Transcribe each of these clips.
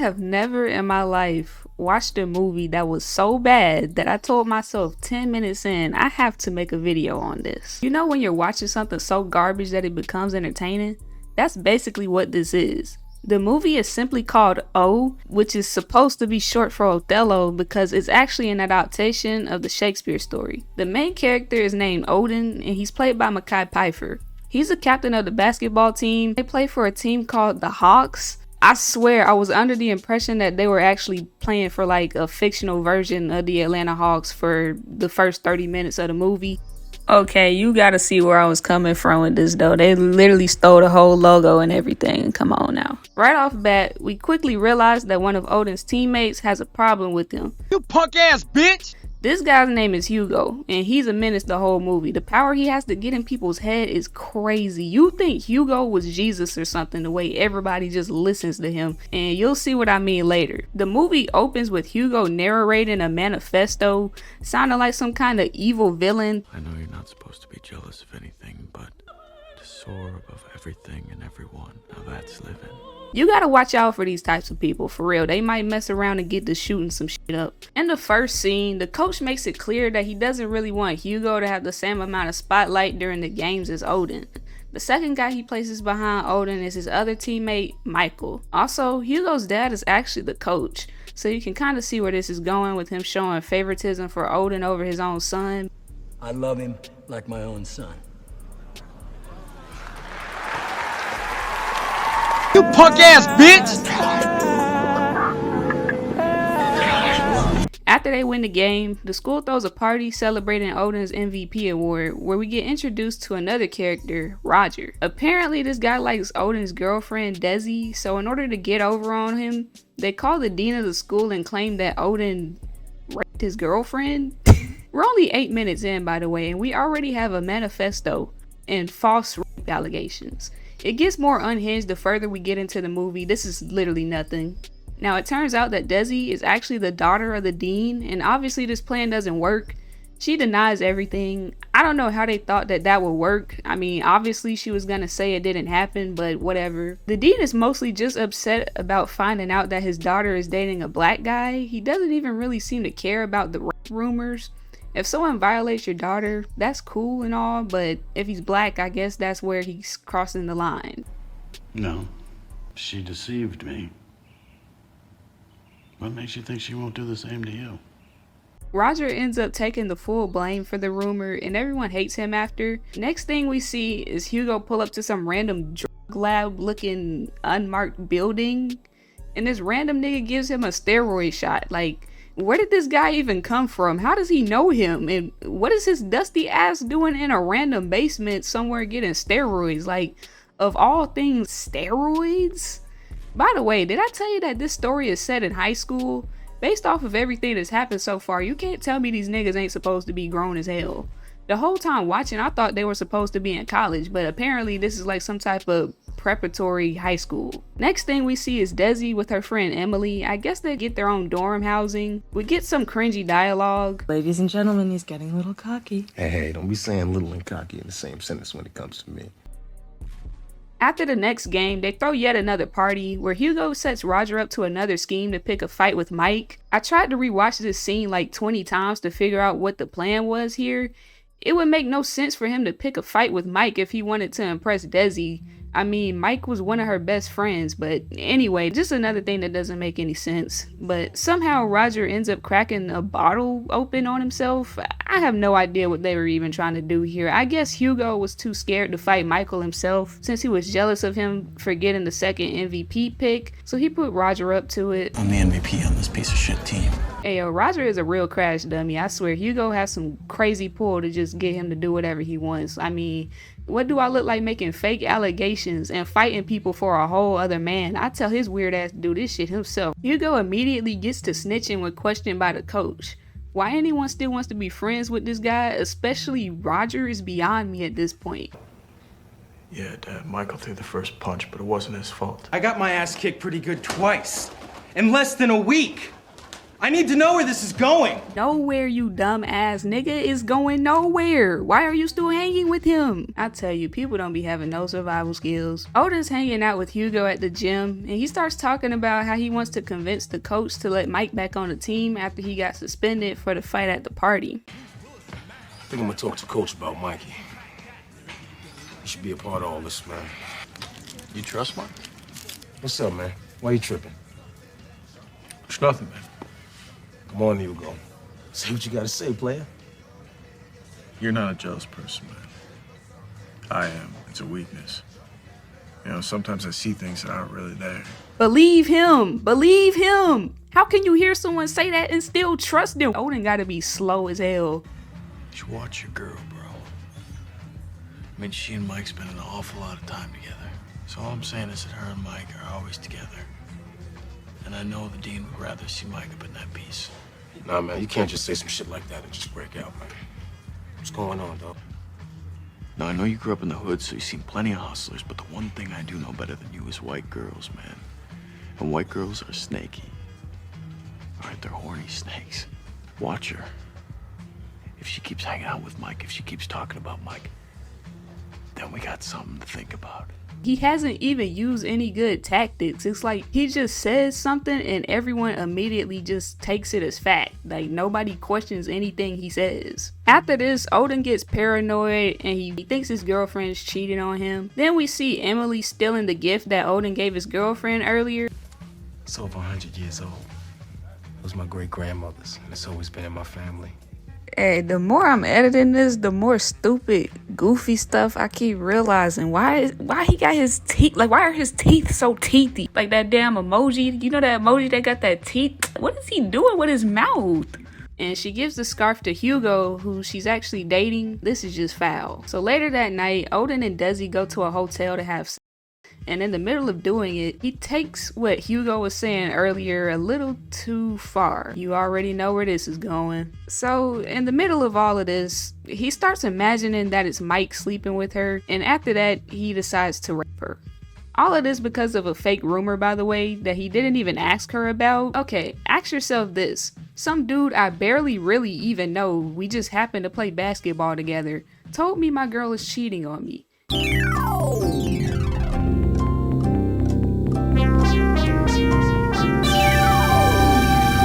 have never in my life watched a movie that was so bad that I told myself 10 minutes in, I have to make a video on this. You know when you're watching something so garbage that it becomes entertaining? That's basically what this is. The movie is simply called O, which is supposed to be short for Othello because it's actually an adaptation of the Shakespeare story. The main character is named Odin and he's played by Mekhi Phifer. He's the captain of the basketball team. They play for a team called the Hawks. I swear I was under the impression that they were actually playing for like a fictional version of the Atlanta Hawks for the first 30 minutes of the movie. Okay, you gotta see where I was coming from with this though. They literally stole the whole logo and everything. Come on now. Right off bat, we quickly realized that one of Odin's teammates has a problem with him. You punk ass bitch! This guy's name is Hugo, and he's a menace the whole movie. The power he has to get in people's head is crazy. You think Hugo was Jesus or something, the way everybody just listens to him, and you'll see what I mean later. The movie opens with Hugo narrating a manifesto, sounding like some kind of evil villain. I know you're not supposed to be jealous of anything, but to soar above everything and everyone, now that's living. You gotta watch out for these types of people, for real. They might mess around and get to shooting some shit up. In the first scene, the coach makes it clear that he doesn't really want Hugo to have the same amount of spotlight during the games as Odin. The second guy he places behind Odin is his other teammate, Michael. Also, Hugo's dad is actually the coach, so you can kind of see where this is going with him showing favoritism for Odin over his own son. I love him like my own son. You punk ass bitch! After they win the game, the school throws a party celebrating Odin's MVP award where we get introduced to another character, Roger. Apparently this guy likes Odin's girlfriend Desi, so in order to get over on him, they call the dean of the school and claim that Odin raped his girlfriend. We're only 8 minutes in, by the way, and we already have a manifesto and false rape allegations. It gets more unhinged the further we get into the movie. This is literally nothing. Now it turns out that Desi is actually the daughter of the dean, and obviously this plan doesn't work. She denies everything. I don't know how they thought that that would work. I mean, obviously she was gonna say it didn't happen, but whatever. The dean is mostly just upset about finding out that his daughter is dating a black guy. He doesn't even really seem to care about the rape rumors. If someone violates your daughter, that's cool and all, but if he's black, I guess that's where he's crossing the line. No, she deceived me. What makes you think she won't do the same to you? Roger ends up taking the full blame for the rumor and everyone hates him after. Next thing we see is Hugo pull up to some random drug lab looking unmarked building and this random nigga gives him a steroid shot. Like, where did this guy even come from? How does he know him? And what is his dusty ass doing in a random basement somewhere getting steroids? Like, of all things, steroids? By the way, did I tell you that this story is set in high school? Based off of everything that's happened so far, you can't tell me these niggas ain't supposed to be grown as hell. The whole time watching, I thought they were supposed to be in college, but apparently this is like some type of preparatory high school. Next thing we see is Desi with her friend Emily. I guess they get their own dorm housing. We get some cringy dialogue. Ladies and gentlemen, he's getting a little cocky. Hey, don't be saying little and cocky in the same sentence when it comes to me. After the next game, they throw yet another party where Hugo sets Roger up to another scheme to pick a fight with Mike. I tried to rewatch this scene like 20 times to figure out what the plan was here. It would make no sense for him to pick a fight with Mike if he wanted to impress Desi. I mean, Mike was one of her best friends, but anyway, just another thing that doesn't make any sense. But somehow Roger ends up cracking a bottle open on himself. I have no idea what they were even trying to do here. I guess Hugo was too scared to fight Michael himself since he was jealous of him for getting the second MVP pick, so he put Roger up to it. I'm the MVP on this piece of shit team. Ayo, Roger is a real crash dummy. I swear, Hugo has some crazy pull to just get him to do whatever he wants. I mean, what do I look like making fake allegations and fighting people for a whole other man? I tell his weird ass to do this shit himself. Hugo immediately gets to snitching when questioned by the coach. Why anyone still wants to be friends with this guy, especially Roger, is beyond me at this point. Yeah, Dad, Michael threw the first punch, but it wasn't his fault. I got my ass kicked pretty good twice. In less than a week. I need to know where this is going. Nowhere, you dumb ass nigga, is going nowhere. Why are you still hanging with him? I tell you, people don't be having no survival skills. Odin's hanging out with Hugo at the gym, and he starts talking about how he wants to convince the coach to let Mike back on the team after he got suspended for the fight at the party. I think I'm gonna talk to Coach about Mikey. He should be a part of all this, man. You trust Mike? What's up, man? Why you tripping? It's nothing, man. Come on, Hugo. Say what you gotta say, player. You're not a jealous person, man. I am. It's a weakness. You know, sometimes I see things that aren't really there. Believe him! Believe him! How can you hear someone say that and still trust them? Odin gotta be slow as hell. You should watch your girl, bro. I mean, she and Mike spend an awful lot of time together. So all I'm saying is that her and Mike are always together. And I know the dean would rather see Mike up in that piece. Nah, man, you can't just say some shit like that and just break out, man. What's going on, dog? Now, I know you grew up in the hood, so you've seen plenty of hustlers, but the one thing I do know better than you is white girls, man. And white girls are snaky. All right, they're horny snakes. Watch her. If she keeps hanging out with Mike, if she keeps talking about Mike, then we got something to think about. He hasn't even used any good tactics. It's like he just says something and everyone immediately just takes it as fact. Like nobody questions anything he says. After this, Odin gets paranoid and he thinks his girlfriend's cheating on him. Then we see Emily stealing the gift that Odin gave his girlfriend earlier. It's over 100 years old. It was my great-grandmother's, and it's always been in my family. Hey, the more I'm editing this, the more stupid, goofy stuff I keep realizing. Why he got his teeth, like why are his teeth so teethy? Like that damn emoji, you know that emoji that got that teeth? What is he doing with his mouth? And she gives the scarf to Hugo, who she's actually dating. This is just foul. So later that night, Odin and Desi go to a hotel to have sex. And in the middle of doing it, he takes what Hugo was saying earlier a little too far. You already know where this is going. So in the middle of all of this, he starts imagining that it's Mike sleeping with her, and after that, he decides to rape her. All of this because of a fake rumor, by the way, that he didn't even ask her about. Okay, ask yourself this. Some dude I barely really even know, we just happen to play basketball together, told me my girl is cheating on me.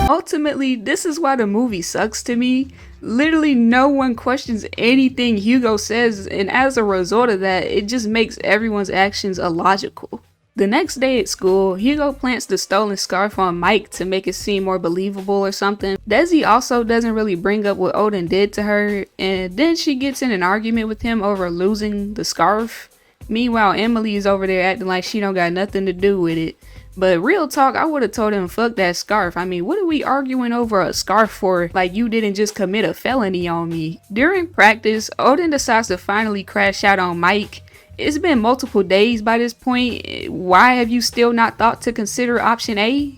Ultimately, this is why the movie sucks to me. Literally no one questions anything Hugo says, and as a result of that, it just makes everyone's actions illogical. The next day at school, Hugo plants the stolen scarf on Mike to make it seem more believable or something. Desi also doesn't really bring up what Odin did to her, and then she gets in an argument with him over losing the scarf. Meanwhile, Emily is over there acting like she don't got nothing to do with it. But real talk, I would have told him fuck that scarf. I mean, what are we arguing over a scarf for? Like you didn't just commit a felony on me. During practice, Odin decides to finally crash out on Mike. It's been multiple days by this point. Why have you still not thought to consider option A?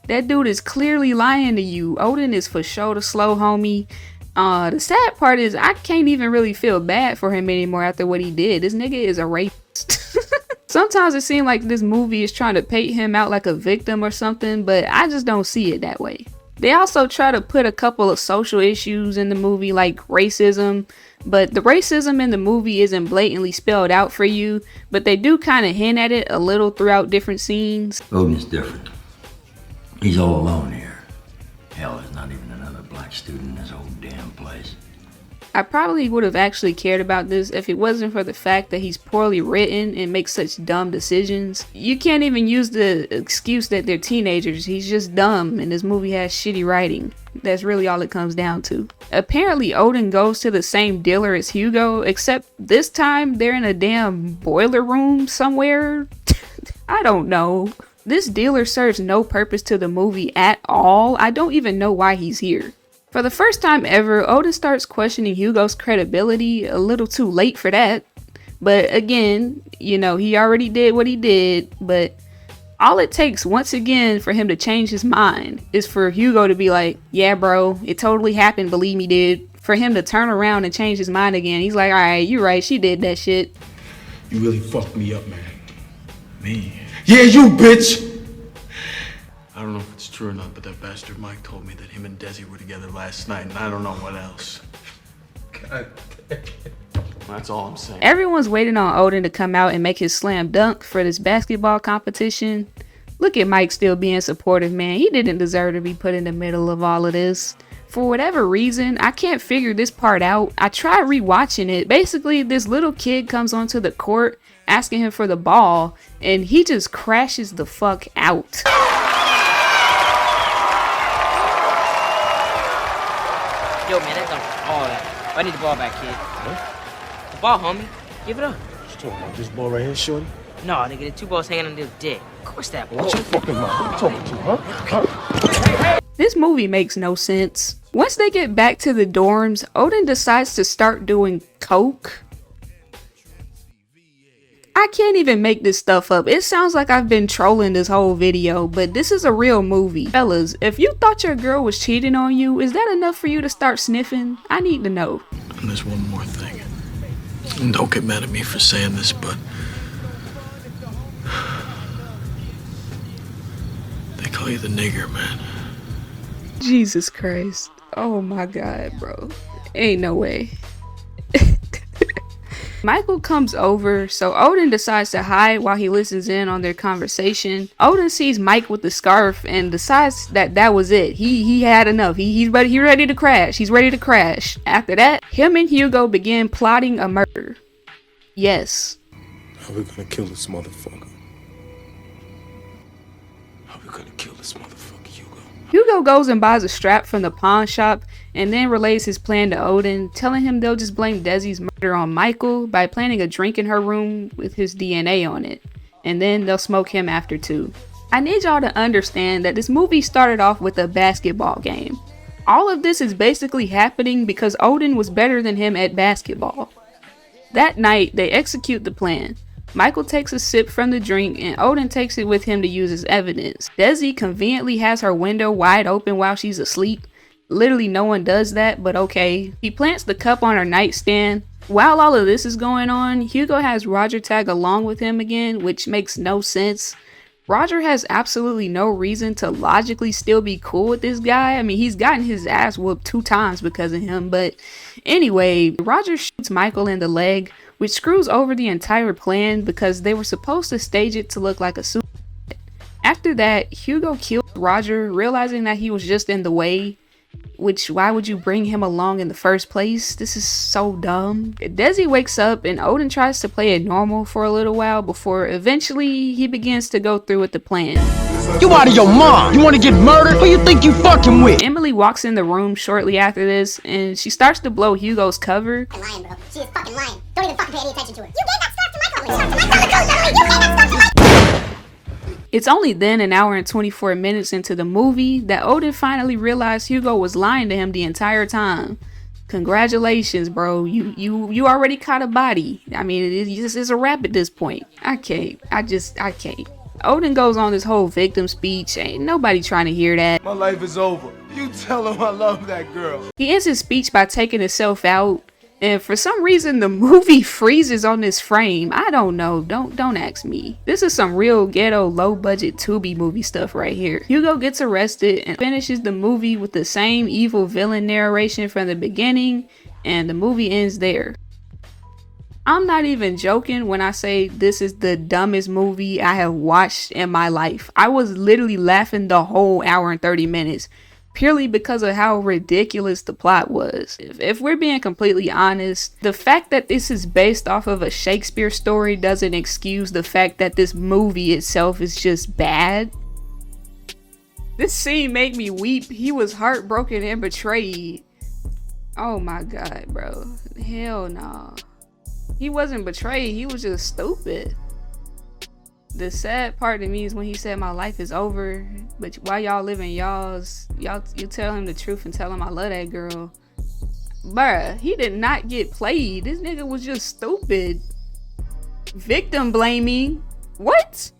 That dude is clearly lying to you. Odin is for sure the slow homie. The sad part is I can't even really feel bad for him anymore after what he did. This nigga is a rapist. Sometimes it seems like this movie is trying to paint him out like a victim or something, but I just don't see it that way. They also try to put a couple of social issues in the movie like racism, but the racism in the movie isn't blatantly spelled out for you, but they do kind of hint at it a little throughout different scenes. Odin's different. He's all alone here. Hell, there's not even another black student in this whole damn place. I probably would have actually cared about this if it wasn't for the fact that he's poorly written and makes such dumb decisions. You can't even use the excuse that they're teenagers. He's just dumb and this movie has shitty writing. That's really all it comes down to. Apparently Odin goes to the same dealer as Hugo, except this time they're in a damn boiler room somewhere. I don't know. This dealer serves no purpose to the movie at all. I don't even know why he's here. For the first time ever, Odin starts questioning Hugo's credibility, a little too late for that. But again, you know, he already did what he did, but all it takes once again for him to change his mind is for Hugo to be like, yeah bro, it totally happened, believe me dude. For him to turn around and change his mind again, he's like, alright, you're right, she did that shit. You really fucked me up, man. Me? Yeah, you bitch! I don't know if it's true or not, but that bastard Mike told me that him and Desi were together last night, and I don't know what else. God damn. That's all I'm saying. Everyone's waiting on Odin to come out and make his slam dunk for this basketball competition. Look at Mike still being supportive, man. He didn't deserve to be put in the middle of all of this. For whatever reason, I can't figure this part out. I tried rewatching it. Basically, this little kid comes onto the court asking him for the ball, and he just crashes the fuck out. Yo, man, that's all that. I need the ball back, kid. What? The ball, homie. Give it up. What you talking about? This ball right here, shorty? No, nigga, the two balls hanging on your dick. Of course that ball. Watch your fucking mouth. What you talking to, huh? This movie makes no sense. Once they get back to the dorms, Odin decides to start doing coke. I can't even make this stuff up. It sounds like I've been trolling this whole video, but this is a real movie. Fellas, if you thought your girl was cheating on you, is that enough for you to start sniffing? I need to know. And there's one more thing. And don't get mad at me for saying this, but they call you the nigger, man. Jesus Christ. Oh my God, bro. Ain't no way. Michael comes over, so Odin decides to hide while he listens in on their conversation. Odin sees Mike with the scarf and decides that was it. He had enough. He's ready to crash. He's ready to crash. After that, him and Hugo begin plotting a murder. Yes. How we gonna kill this motherfucker? How we gonna kill this motherfucker, Hugo? Hugo goes and buys a strap from the pawn shop and then relays his plan to Odin, telling him they'll just blame Desi's murder on Michael by planting a drink in her room with his DNA on it. And then they'll smoke him after too. I need y'all to understand that this movie started off with a basketball game. All of this is basically happening because Odin was better than him at basketball. That night, they execute the plan. Michael takes a sip from the drink and Odin takes it with him to use as evidence. Desi conveniently has her window wide open while she's asleep. Literally no one does that, but okay. He plants the cup on her nightstand. While all of this is going on, Hugo has Roger tag along with him again, which makes no sense. Roger has absolutely no reason to logically still be cool with this guy. I mean, he's gotten his ass whooped 2 times because of him, but anyway, Roger shoots Michael in the leg, which screws over the entire plan because they were supposed to stage it to look like a suicide. After that, Hugo kills Roger, realizing that he was just in the way. Which, why would you bring him along in the first place? This is so dumb. Desi wakes up and Odin tries to play it normal for a little while before eventually he begins to go through with the plan. You out of your mind. You want to get murdered? Who you think you fucking with? Emily walks in the room shortly after this and she starts to blow Hugo's cover. Lying, bro. She is fucking lying. Don't even fucking pay any attention to her. You gave that stuff to Michael. You gave that stuff to Michael. It's only then, an hour and 24 minutes into the movie, that Odin finally realized Hugo was lying to him the entire time. Congratulations, bro. You already caught a body. I mean, it's a wrap at this point. I can't. Odin goes on this whole victim speech. Ain't nobody trying to hear that. My life is over. You tell him I love that girl. He ends his speech by taking himself out. And for some reason, the movie freezes on this frame. I don't know. Don't ask me. This is some real ghetto, low-budget Tubi movie stuff right here. Hugo gets arrested and finishes the movie with the same evil villain narration from the beginning, and the movie ends there. I'm not even joking when I say this is the dumbest movie I have watched in my life. I was literally laughing the whole hour and 30 minutes. Purely because of how ridiculous the plot was. If we're being completely honest, the fact that this is based off of a Shakespeare story doesn't excuse the fact that this movie itself is just bad. This scene made me weep. He was heartbroken and betrayed. Oh my God, bro. Hell no. He wasn't betrayed, he was just stupid. The sad part to me is when he said my life is over, but while y'all living y'all's, you tell him the truth and tell him I love that girl. Bruh, he did not get played. This nigga was just stupid. Victim blaming. What?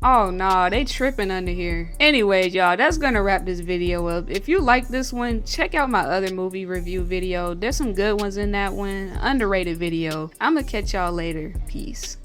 Oh nah, they tripping under here. Anyways, y'all, that's gonna wrap this video up. If you like this one, check out my other movie review video. There's some good ones in that one. Underrated video. I'ma catch y'all later. Peace.